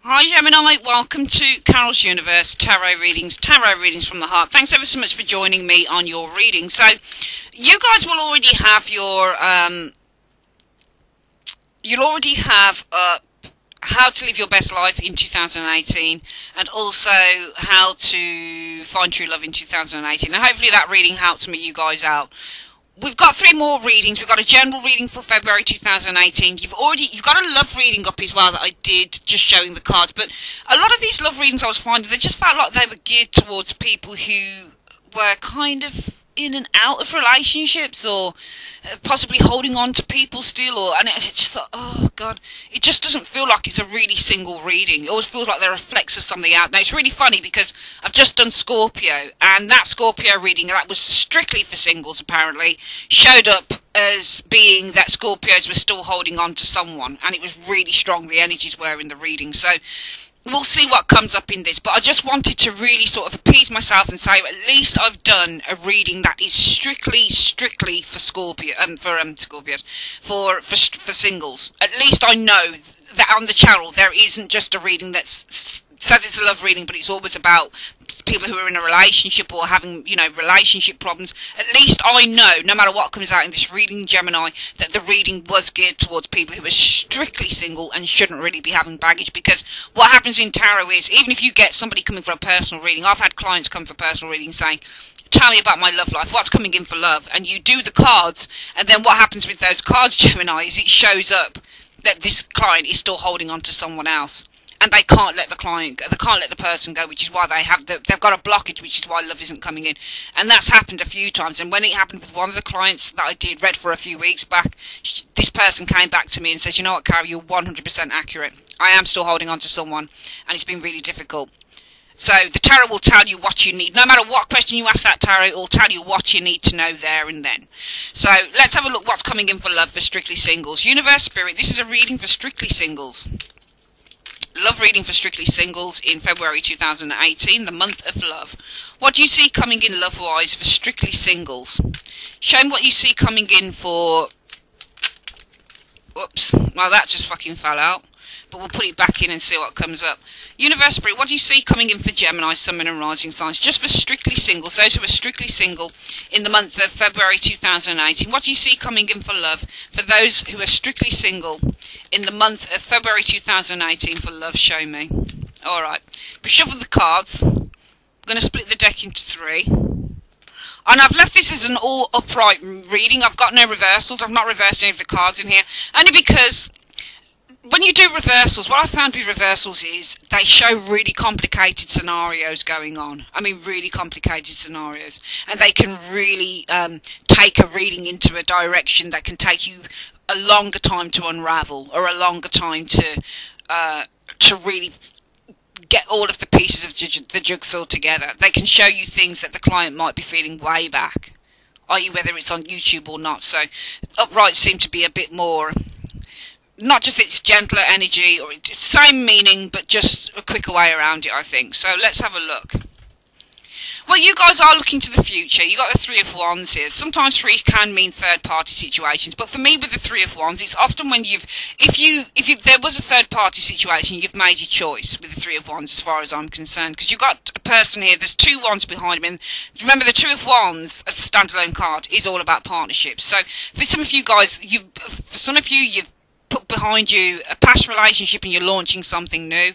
Hi Gemini, welcome to Carol's Universe Tarot Readings from the Heart. Thanks ever so much for joining me on your reading. So, you guys will already have your, you'll already have how to live your best life in 2018 and also how to find true love in 2018. And hopefully that reading helps you guys out. We've got 3 more readings. We've got a general reading for February 2018. You've got a love reading up as well that I did, just showing the cards. But a lot of these love readings I was finding, they just felt like they were geared towards people who were kind of in and out of relationships, or possibly holding on to people still, and I just thought, oh god, it just doesn't feel like it's a really single reading. It always feels like there are flecks of something out. Now it's really funny because I've just done Scorpio, and that Scorpio reading that was strictly for singles apparently showed up as being that Scorpios were still holding on to someone, and it was really strong, the energies were in the reading. So we'll see what comes up in this, but I just wanted to really sort of appease myself and say, at least I've done a reading that is strictly for Scorpios, for singles. At least I know that on the channel there isn't just a reading that says it's a love reading, but it's always about people who are in a relationship or having, relationship problems. At least I know, no matter what comes out in this reading, Gemini, that the reading was geared towards people who are strictly single and shouldn't really be having baggage. Because what happens in tarot is, even if you get somebody coming for a personal reading, I've had clients come for personal reading saying, tell me about my love life, what's coming in for love, and you do the cards, and then what happens with those cards, Gemini, is it shows up that this client is still holding on to someone else. And they can't let the person go, which is why they've got a blockage, which is why love isn't coming in. And that's happened a few times. And when it happened with one of the clients that I read for a few weeks back, this person came back to me and says, you know what, Carol, you're 100% accurate. I am still holding on to someone, and it's been really difficult. So the tarot will tell you what you need. No matter what question you ask that tarot, it will tell you what you need to know there and then. So let's have a look what's coming in for love for strictly singles. Universe Spirit, this is a reading for strictly singles. Love reading for strictly singles in February 2018, the month of love. What do you see coming in love-wise for strictly singles? Show me what you see coming in for... Whoops, well that just fucking fell out. But we'll put it back in and see what comes up. Universe Spirit, what do you see coming in for Gemini, Sun, Moon and Rising signs? Just for strictly singles, those who are strictly single in the month of February 2018. What do you see coming in for love for those who are strictly single in the month of February 2018 for love? Show me. Alright, we shuffle the cards. I'm going to split the deck into 3. And I've left this as an all upright reading. I've got no reversals. I've not reversed any of the cards in here. Only because when you do reversals, what I found with reversals is they show really complicated scenarios going on. I mean, really complicated scenarios. And they can really take a reading into a direction that can take you a longer time to unravel, or a longer time to really get all of the pieces of the jigsaw together. They can show you things that the client might be feeling way back, i.e. whether it's on YouTube or not. So upright seem to be a bit more... not just its gentler energy, or same meaning, but just a quicker way around it, I think. So let's have a look. Well, you guys are looking to the future. You got the 3 of Wands here. Sometimes 3 can mean third-party situations, but for me, with the 3 of Wands, it's often when if there was a third-party situation, you've made your choice with the 3 of Wands, as far as I'm concerned, because you've got a person here. There's 2 wands behind him, and remember, the 2 of Wands as a standalone card is all about partnerships. So for some of you guys, you've put behind you a past relationship and you're launching something new.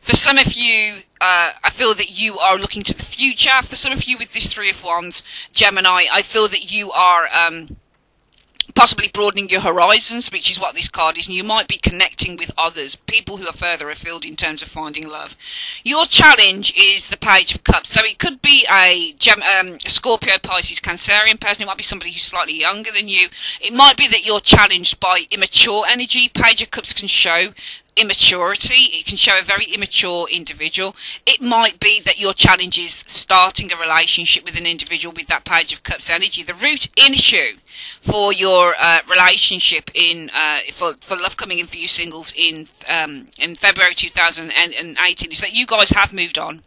For some of you, I feel that you are looking to the future. For some of you with this 3 of Wands, Gemini, I feel that you are possibly broadening your horizons, which is what this card is, and you might be connecting with others, people who are further afield in terms of finding love. Your challenge is the Page of Cups, so it could be a Scorpio, Pisces, Cancerian person. It might be somebody who's slightly younger than you. It might be that you're challenged by immature energy. Page of Cups can show immaturity. It can show a very immature individual. It might be that your challenge is starting a relationship with an individual with that Page of Cups energy. The root issue for your relationship for love coming in for you singles in February 2018 is that you guys have moved on.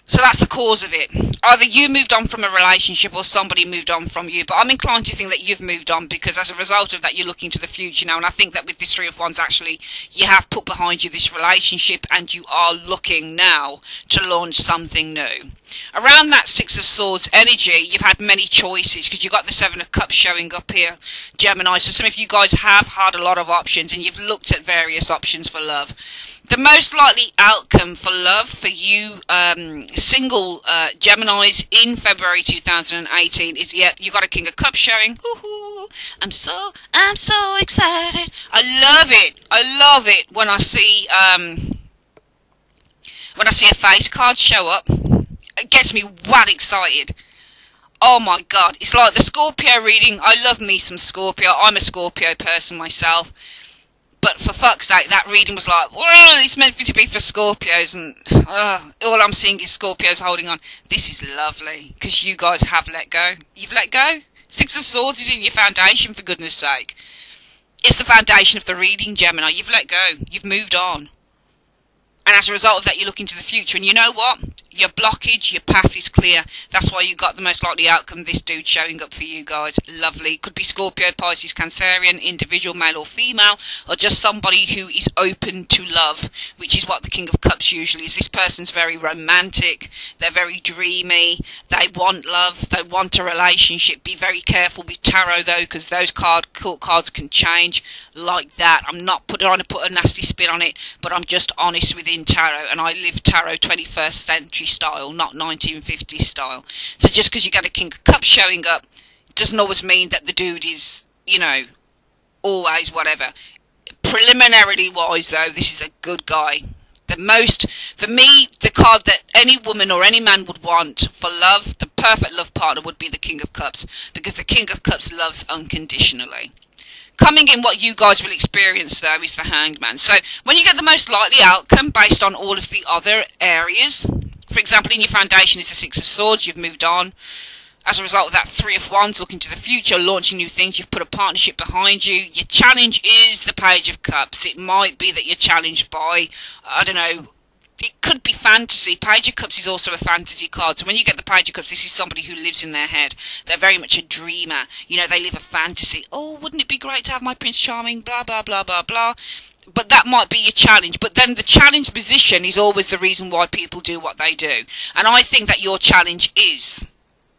So that's the cause of it. Either you moved on from a relationship or somebody moved on from you. But I'm inclined to think that you've moved on, because as a result of that, you're looking to the future now. And I think that with this Three of Wands, actually, you have put behind you this relationship and you are looking now to launch something new. Around that Six of Swords energy, you've had many choices, because you've got the Seven of Cups showing up here, Gemini. So some of you guys have had a lot of options and you've looked at various options for love. The most likely outcome for love for you single Geminis in February 2018 is, yeah, you got a King of Cups showing. Woo-hoo. I'm so excited. I love it. I love it when I see a face card show up. It gets me wad excited. Oh my god, it's like the Scorpio reading. I love me some Scorpio. I'm a Scorpio person myself. But for fuck's sake, that reading was like, whoa, it's meant to be for Scorpios, and all I'm seeing is Scorpios holding on. This is lovely, because you guys have let go. You've let go. Six of Swords is in your foundation, for goodness sake. It's the foundation of the reading, Gemini. You've let go. You've moved on. And as a result of that, you're looking to the future. And you know what? Your blockage, your path is clear. That's why you got the most likely outcome. This dude showing up for you guys. Lovely. Could be Scorpio, Pisces, Cancerian, individual, male or female, or just somebody who is open to love, which is what the King of Cups usually is. This person's very romantic. They're very dreamy. They want love. They want a relationship. Be very careful with tarot, though, because those court cards can change like that. I'm not trying to put a nasty spin on it, but I'm just honest within tarot, and I live tarot 21st century style, not 1950s style. So just because you get a King of Cups showing up doesn't always mean that the dude is, you know, always whatever. Preliminarily wise, though, this is a good guy. The most, for me, the card that any woman or any man would want for love, the perfect love partner, would be the King of Cups, because the King of Cups loves unconditionally. Coming in, what you guys will experience, though, is the Hanged Man. So when you get the most likely outcome based on all of the other areas, for example, in your foundation is the Six of Swords, you've moved on. As a result of that, Three of Wands, looking to the future, launching new things, you've put a partnership behind you. Your challenge is the Page of Cups. It might be that you're challenged by, I don't know, it could be fantasy. Page of Cups is also a fantasy card. So when you get the Page of Cups, this is somebody who lives in their head. They're very much a dreamer. You know, they live a fantasy. Oh, wouldn't it be great to have my Prince Charming? Blah, blah, blah, blah, blah. But that might be your challenge. But then the challenge position is always the reason why people do what they do. And I think that your challenge is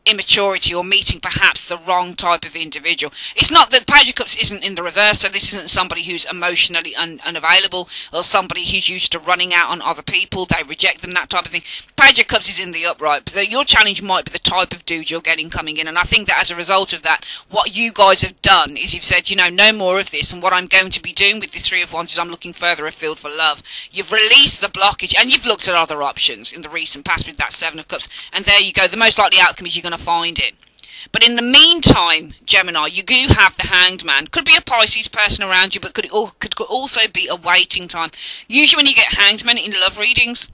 immaturity, or meeting perhaps the wrong type of individual. It's not that Page of Cups isn't in the reverse, so this isn't somebody who's emotionally unavailable, or somebody who's used to running out on other people, they reject them, that type of thing. Page of Cups is in the upright, but your challenge might be the type of dude you're getting coming in, and I think that as a result of that, what you guys have done is you've said, you know, no more of this, and what I'm going to be doing with this Three of Wands is I'm looking further afield for love. You've released the blockage, and you've looked at other options in the recent past with that Seven of Cups, and there you go. The most likely outcome is you're going to find it. But in the meantime, Gemini, you do have the Hanged Man. Could be a Pisces person around you, but could also be a waiting time. Usually when you get Hanged Men in love readings,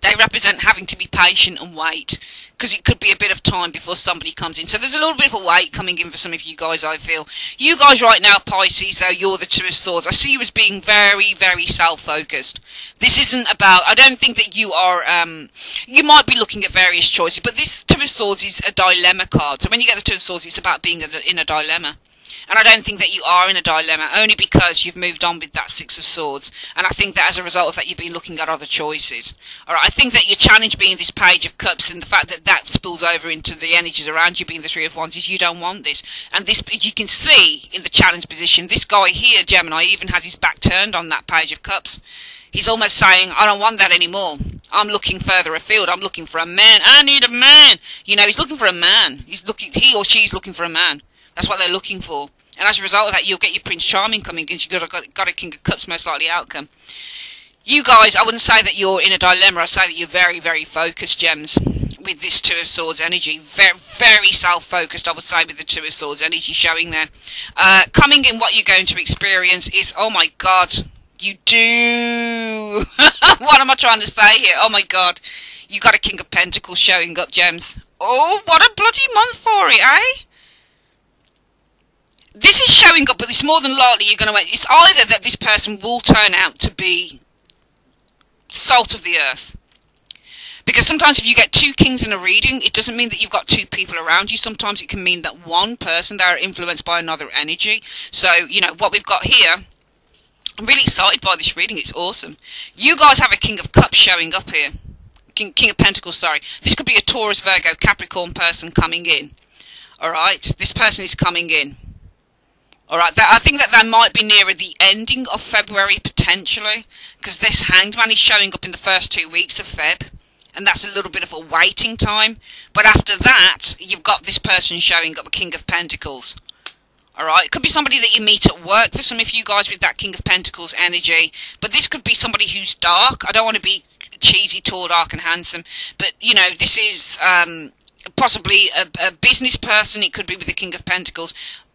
they represent having to be patient and wait, because it could be a bit of time before somebody comes in. So there's a little bit of a wait coming in for some of you guys, I feel. You guys right now, Pisces, though, you're the Two of Swords. I see you as being very, very self-focused. This isn't about, I don't think that you are, you might be looking at various choices, but this Two of Swords is a dilemma card. So when you get the Two of Swords, it's about being in a dilemma. And I don't think that you are in a dilemma, only because you've moved on with that Six of Swords. And I think that as a result of that, you've been looking at other choices. Alright, I think that your challenge being this Page of Cups, and the fact that that spills over into the energies around you being the Three of Wands, is you don't want this. And this, you can see in the challenge position, this guy here, Gemini, even has his back turned on that Page of Cups. He's almost saying, I don't want that anymore. I'm looking further afield. I'm looking for a man. I need a man. You know, he's looking for a man. He or she's looking for a man. That's what they're looking for. And as a result of that, you'll get your Prince Charming coming in. You've got a King of Cups, most likely outcome. You guys, I wouldn't say that you're in a dilemma. I'd say that you're very, very focused, Gems, with this Two of Swords energy. Very, very self-focused, I would say, with the Two of Swords energy showing there. Coming in, what you're going to experience is, oh my God, you do. What am I trying to say here? Oh my God, you got a King of Pentacles showing up, Gems. Oh, what a bloody month for it, eh? This is showing up, but it's more than likely you're going to... It's either that this person will turn out to be salt of the earth. Because sometimes if you get two kings in a reading, it doesn't mean that you've got two people around you. Sometimes it can mean that one person, they are influenced by another energy. So, you know, what we've got here, I'm really excited by this reading. It's awesome. You guys have a King of Cups showing up here. King of Pentacles, sorry. This could be a Taurus, Virgo, Capricorn person coming in. Alright? This person is coming in. Alright, I think that might be nearer the ending of February, potentially. Because this Hanged Man is showing up in the first 2 weeks of Feb. And that's a little bit of a waiting time. But after that, you've got this person showing up, a King of Pentacles. Alright, it could be somebody that you meet at work, for some of you guys with that King of Pentacles energy. But this could be somebody who's dark. I don't want to be cheesy, tall, dark and handsome. But, you know, this is possibly a business person. It could be with the King of Pentacles.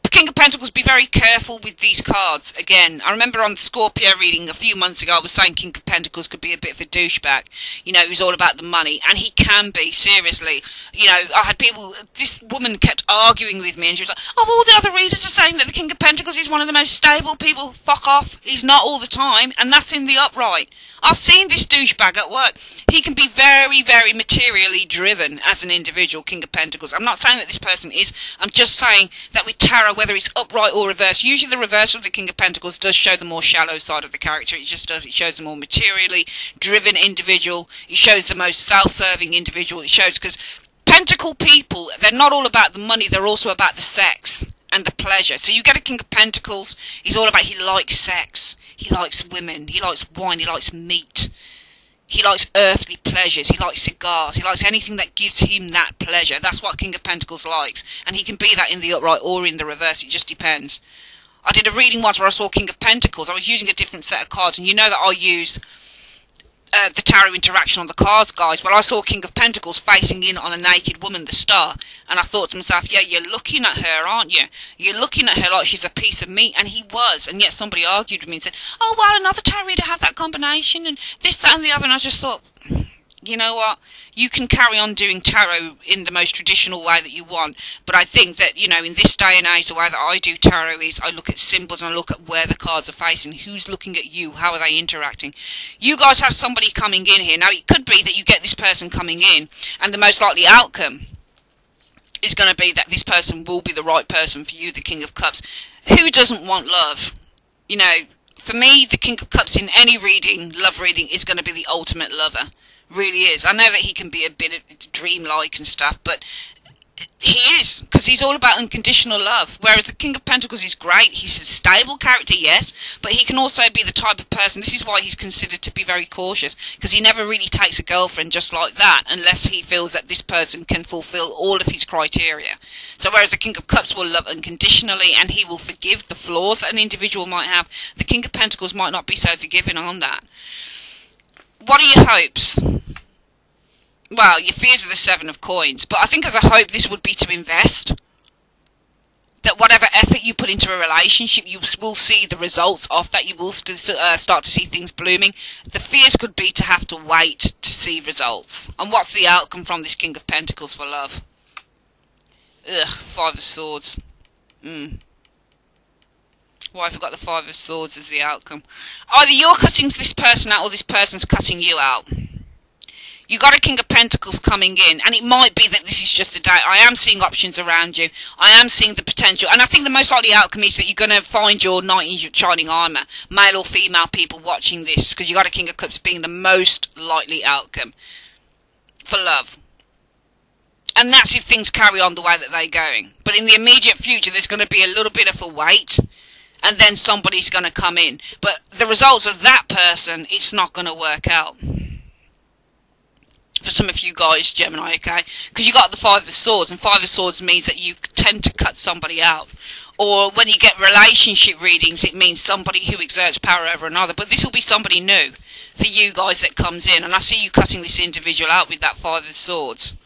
King of Pentacles, be very careful with these cards. Again, I remember on the Scorpio reading a few months ago, I was saying King of Pentacles could be a bit of a douchebag. You know, he's all about the money. And he can be, seriously. You know, I had people, this woman kept arguing with me and she was like, oh, all the other readers are saying that the King of Pentacles is one of the most stable people. Fuck off. He's not all the time. And that's in the upright. I've seen this douchebag at work. He can be very, very materially driven as an individual, King of Pentacles. I'm not saying that this person is. I'm just saying that with tarot, whether it's upright or reverse, usually the reverse of the King of Pentacles does show the more shallow side of the character. It just does. It shows the more materially driven individual. It shows the most self-serving individual. It shows, because Pentacle people, they're not all about the money, they're also about the sex and the pleasure. So you get a King of Pentacles, he's all about, he likes sex, he likes women, he likes wine, he likes meat, he likes earthly pleasures, he likes cigars, he likes anything that gives him that pleasure. That's what King of Pentacles likes. And he can be that in the upright or in the reverse, it just depends. I did a reading once where I saw King of Pentacles. I was using a different set of cards, and you know that I use the tarot interaction on the cards, guys. Well, I saw King of Pentacles facing in on a naked woman, the Star, and I thought to myself, yeah, you're looking at her, aren't you? You're looking at her like she's a piece of meat, and he was, and yet somebody argued with me and said, oh, well, another tarot reader had that combination, and this, that, and the other, and I just thought, you know what, you can carry on doing tarot in the most traditional way that you want, but I think that, you know, in this day and age, the way that I do tarot is I look at symbols and I look at where the cards are facing, who's looking at you, how are they interacting. You guys have somebody coming in here. Now, it could be that you get this person coming in, and the most likely outcome is going to be that this person will be the right person for you, the King of Cups. Who doesn't want love? You know, for me, the King of Cups in any reading, love reading, is going to be the ultimate lover. Really is. I know that he can be a bit of dreamlike and stuff, but he is, because he's all about unconditional love. Whereas the King of Pentacles is great. He's a stable character, yes, but he can also be the type of person, this is why he's considered to be very cautious, because he never really takes a girlfriend just like that unless he feels that this person can fulfill all of his criteria. So whereas the King of Cups will love unconditionally and he will forgive the flaws that an individual might have, the King of Pentacles might not be so forgiving on that. What are your hopes? Well, your fears are the Seven of Coins, but I think as a hope this would be to invest. That whatever effort you put into a relationship, you will see the results of that. You will start to see things blooming. The fears could be to have to wait to see results. And what's the outcome from this King of Pentacles for love? Ugh, Five of Swords. Why have we got the Five of Swords as the outcome? Either you're cutting this person out or this person's cutting you out. You got a King of Pentacles coming in, and it might be that this is just a day. I am seeing options around you. I am seeing the potential, and I think the most likely outcome is that you're going to find your knight in shining armour, male or female people watching this, because you got a King of Cups being the most likely outcome for love. And that's if things carry on the way that they're going. But in the immediate future, there's going to be a little bit of a wait, and then somebody's going to come in. But the results of that person, it's not going to work out. For some of you guys, Gemini, okay? Because you got the Five of Swords, and Five of Swords means that you tend to cut somebody out. Or when you get relationship readings, it means somebody who exerts power over another. But this will be somebody new for you guys that comes in. And I see you cutting this individual out with that Five of Swords.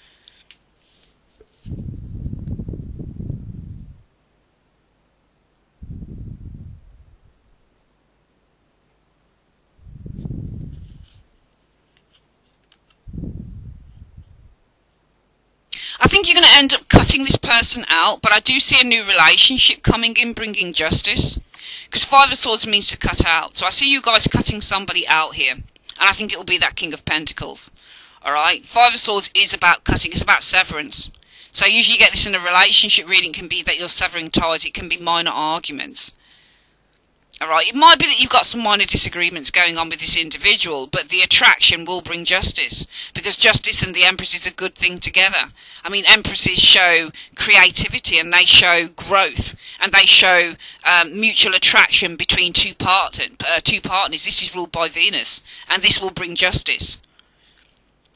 I think you're going to end up cutting this person out, but I do see a new relationship coming in, bringing justice. Because Five of Swords means to cut out. So I see you guys cutting somebody out here, and I think it will be that King of Pentacles. Alright, Alright? Five of Swords is about cutting. It's about severance. So usually you get this in a relationship reading. It can be that you're severing ties. It can be minor arguments. Alright? It might be that you've got some minor disagreements going on with this individual, but the attraction will bring justice. Because justice and the Empress is a good thing together. I mean, Empresses show creativity and they show growth. And they show mutual attraction between two partners. This is ruled by Venus. And this will bring justice.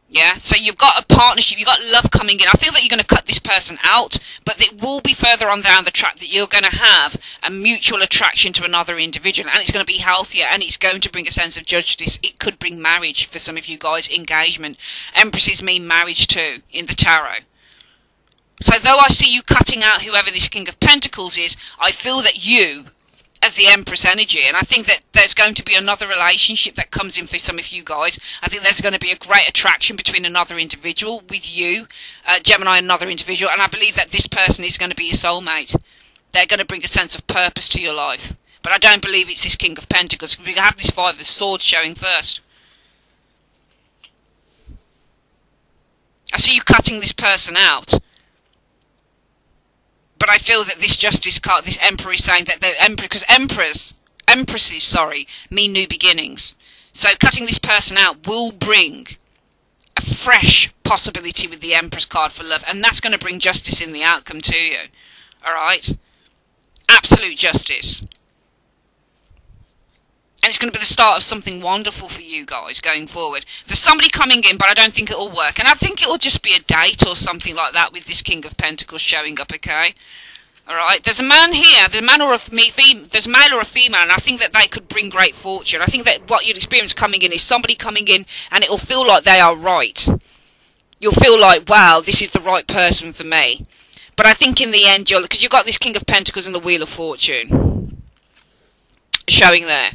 Yeah, so you've got a partnership, you've got love coming in. I feel that you're going to cut this person out, but it will be further on down the track that you're going to have a mutual attraction to another individual, and it's going to be healthier, and it's going to bring a sense of justice. It could bring marriage for some of you guys, engagement. Empresses mean marriage too, in the tarot. So though I see you cutting out whoever this King of Pentacles is, I feel that you, as the Empress energy, and I think that there's going to be another relationship that comes in for some of you guys. I think there's going to be a great attraction between another individual with you, Gemini, another individual, and I believe that this person is going to be your soulmate. They're going to bring a sense of purpose to your life. But I don't believe it's this King of Pentacles. We have this Five of Swords showing first. I see you cutting this person out. But I feel that this Justice card, this Emperor, is saying that the Emperor, because Empresses, mean new beginnings. So cutting this person out will bring a fresh possibility with the Empress card for love, and that's going to bring justice in the outcome to you. Alright? Absolute justice. And it's going to be the start of something wonderful for you guys going forward. There's somebody coming in, but I don't think it'll work. And I think it'll just be a date or something like that with this King of Pentacles showing up, okay? Alright, there's a man here, there's a male or a female, and I think that they could bring great fortune. I think that what you'll experience coming in is somebody coming in, and it'll feel like they are right. You'll feel like, wow, this is the right person for me. But I think in the end, because you've got this King of Pentacles and the Wheel of Fortune showing there.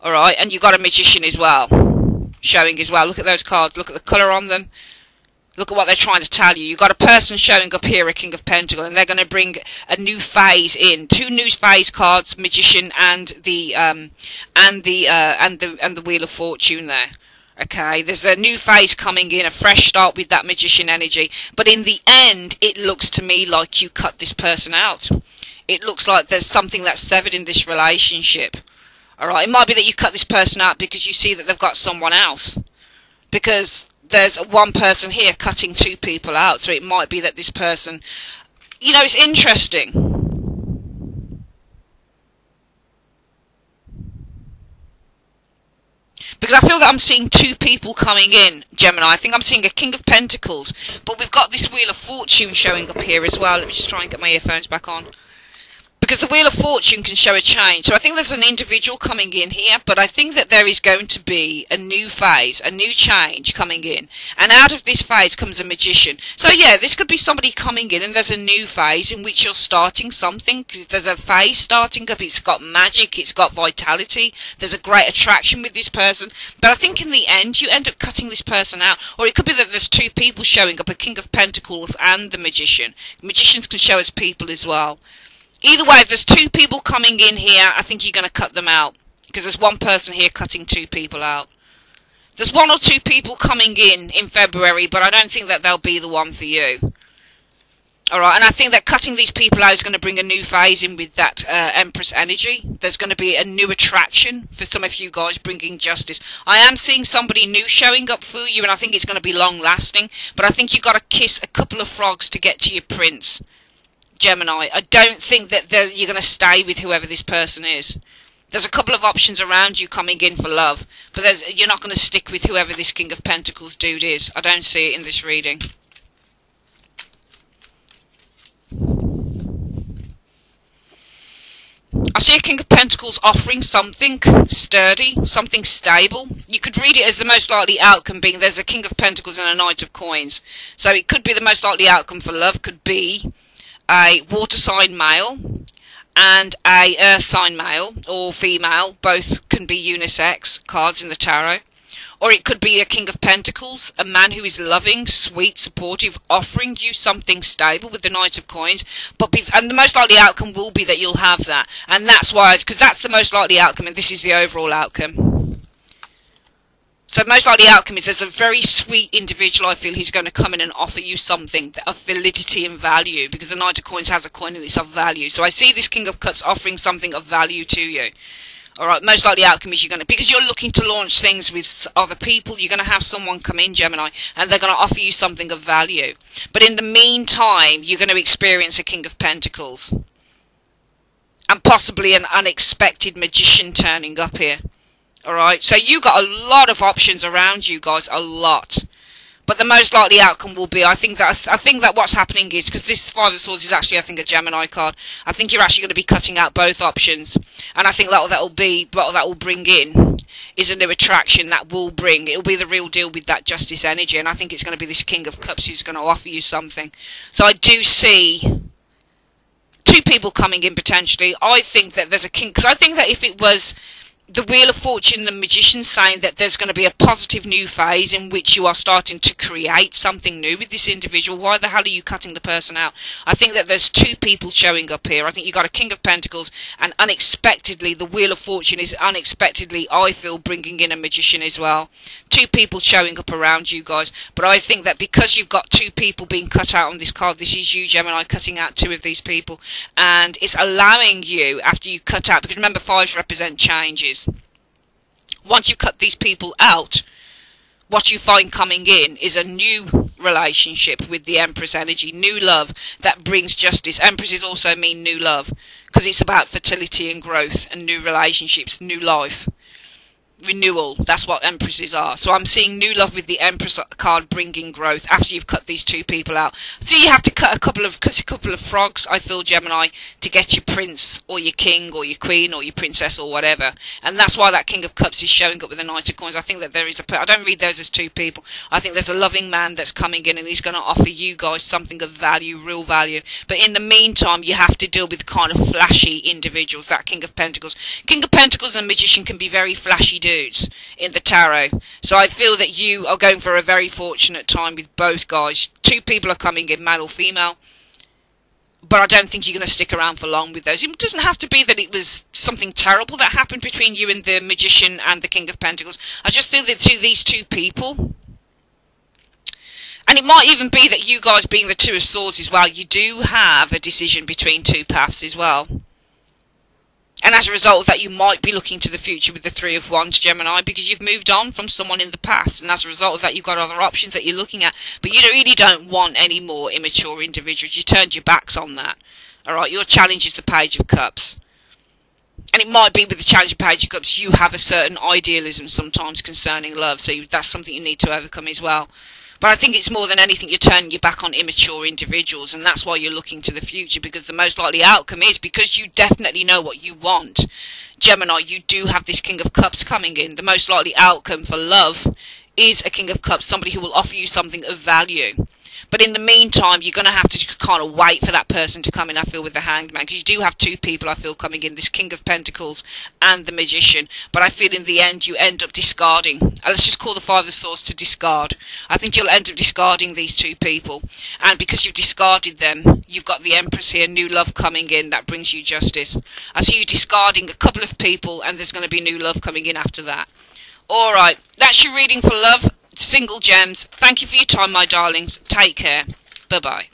Alright, and you've got a Magician as well, showing as well. Look at those cards, look at the colour on them. Look at what they're trying to tell you. You've got a person showing up here, a King of Pentacles, and they're going to bring a new phase in. Two new phase cards, Magician and the Wheel of Fortune there. Okay, there's a new phase coming in, a fresh start with that Magician energy. But in the end, it looks to me like you cut this person out. It looks like there's something that's severed in this relationship. Alright, it might be that you cut this person out because you see that they've got someone else. Because there's one person here cutting two people out. So it might be that this person... You know, it's interesting. Because I feel that I'm seeing two people coming in, Gemini. I think I'm seeing a King of Pentacles. But we've got this Wheel of Fortune showing up here as well. Let me just try and get my earphones back on. Because the Wheel of Fortune can show a change. So I think there's an individual coming in here, but I think that there is going to be a new phase, a new change coming in. And out of this phase comes a Magician. So yeah, this could be somebody coming in and there's a new phase in which you're starting something. Because if there's a phase starting up, it's got magic, it's got vitality, there's a great attraction with this person. But I think in the end, you end up cutting this person out. Or it could be that there's two people showing up, a King of Pentacles and the Magician. Magicians can show us people as well. Either way, if there's two people coming in here, I think you're going to cut them out. Because there's one person here cutting two people out. There's one or two people coming in February, but I don't think that they'll be the one for you. Alright, and I think that cutting these people out is going to bring a new phase in with that Empress energy. There's going to be a new attraction for some of you guys, bringing justice. I am seeing somebody new showing up for you, and I think it's going to be long-lasting. But I think you've got to kiss a couple of frogs to get to your prince. Gemini, I don't think that you're going to stay with whoever this person is. There's a couple of options around you coming in for love, but you're not going to stick with whoever this King of Pentacles dude is. I don't see it in this reading. I see a King of Pentacles offering something sturdy, something stable. You could read it as the most likely outcome being there's a King of Pentacles and a Knight of Coins. So it could be the most likely outcome for love, could be a water sign male and a earth sign male or female. Both can be unisex cards in the tarot. Or it could be a King of Pentacles, a man who is loving, sweet, supportive, offering you something stable with the Knight of Coins. And the most likely outcome will be that you'll have that. And that's why, because that's the most likely outcome, and this is the overall outcome. So most likely outcome is there's a very sweet individual, I feel, who's going to come in and offer you something of validity and value, because the Knight of Coins has a coin and it's of value. So I see this King of Cups offering something of value to you. Alright, most likely outcome is because you're looking to launch things with other people, you're going to have someone come in, Gemini, and they're going to offer you something of value. But in the meantime, you're going to experience a King of Pentacles. And possibly an unexpected magician turning up here. Alright, so you got a lot of options around you guys, a lot. But the most likely outcome will be, I think that what's happening is, because this Five of Swords is actually, I think, a Gemini card, I think you're actually going to be cutting out both options. And I think what that will bring in is a new attraction it'll be the real deal with that Justice energy. And I think it's going to be this King of Cups who's going to offer you something. So I do see two people coming in potentially. I think that there's a king, because I think that if it was the Wheel of Fortune, the Magician, saying that there's going to be a positive new phase in which you are starting to create something new with this individual, why the hell are you cutting the person out? I think that there's two people showing up here. I think you got a King of Pentacles, and unexpectedly the Wheel of Fortune is unexpectedly, I feel, bringing in a Magician as well. Two people showing up around you guys. But I think that because you've got two people being cut out on this card, this is you, Gemini, cutting out two of these people, and it's allowing you, after you cut out, because remember, fives represent changes. Once you cut these people out, what you find coming in is a new relationship with the Empress energy, new love that brings justice. Empresses also mean new love, because it's about fertility and growth and new relationships, new life. Renewal, that's what Empresses are. So I'm seeing new love with the Empress card bringing growth after you've cut these two people out. So you have to cut a couple of frogs, I feel, Gemini, to get your prince or your king or your queen or your princess or whatever. And that's why that King of Cups is showing up with the Knight of Coins. I think that there is I don't read those as two people. I think there's a loving man that's coming in and he's going to offer you guys something of value, real value. But in the meantime, you have to deal with kind of flashy individuals, that King of Pentacles. King of Pentacles and Magician can be very flashy dudes in the tarot. So I feel that you are going for a very fortunate time with both guys. Two people are coming in, male or female. But I don't think you're going to stick around for long with those. It doesn't have to be that it was something terrible that happened between you and the Magician and the King of Pentacles. I just feel that to these two people, and it might even be that you guys being the Two of Swords as well, you do have a decision between two paths as well. And as a result of that, you might be looking to the future with the Three of Wands, Gemini, because you've moved on from someone in the past. And as a result of that, you've got other options that you're looking at. But you really don't want any more immature individuals. You turned your backs on that. Alright, your challenge is the Page of Cups. And it might be with the challenge of Page of Cups, you have a certain idealism sometimes concerning love. So that's something you need to overcome as well. But I think it's more than anything, you're turning your back on immature individuals, and that's why you're looking to the future, because the most likely outcome is, because you definitely know what you want, Gemini, you do have this King of Cups coming in. The most likely outcome for love is a King of Cups, somebody who will offer you something of value. But in the meantime, you're going to have to kind of wait for that person to come in, I feel, with the Hanged Man. Because you do have two people, I feel, coming in. This King of Pentacles and the Magician. But I feel in the end, you end up discarding. Let's just call the Five of Swords to discard. I think you'll end up discarding these two people. And because you've discarded them, you've got the Empress here, new love coming in. That brings you justice. I see you discarding a couple of people, and there's going to be new love coming in after that. Alright, that's your reading for love. Single gems. Thank you for your time, my darlings. Take care. Bye-bye.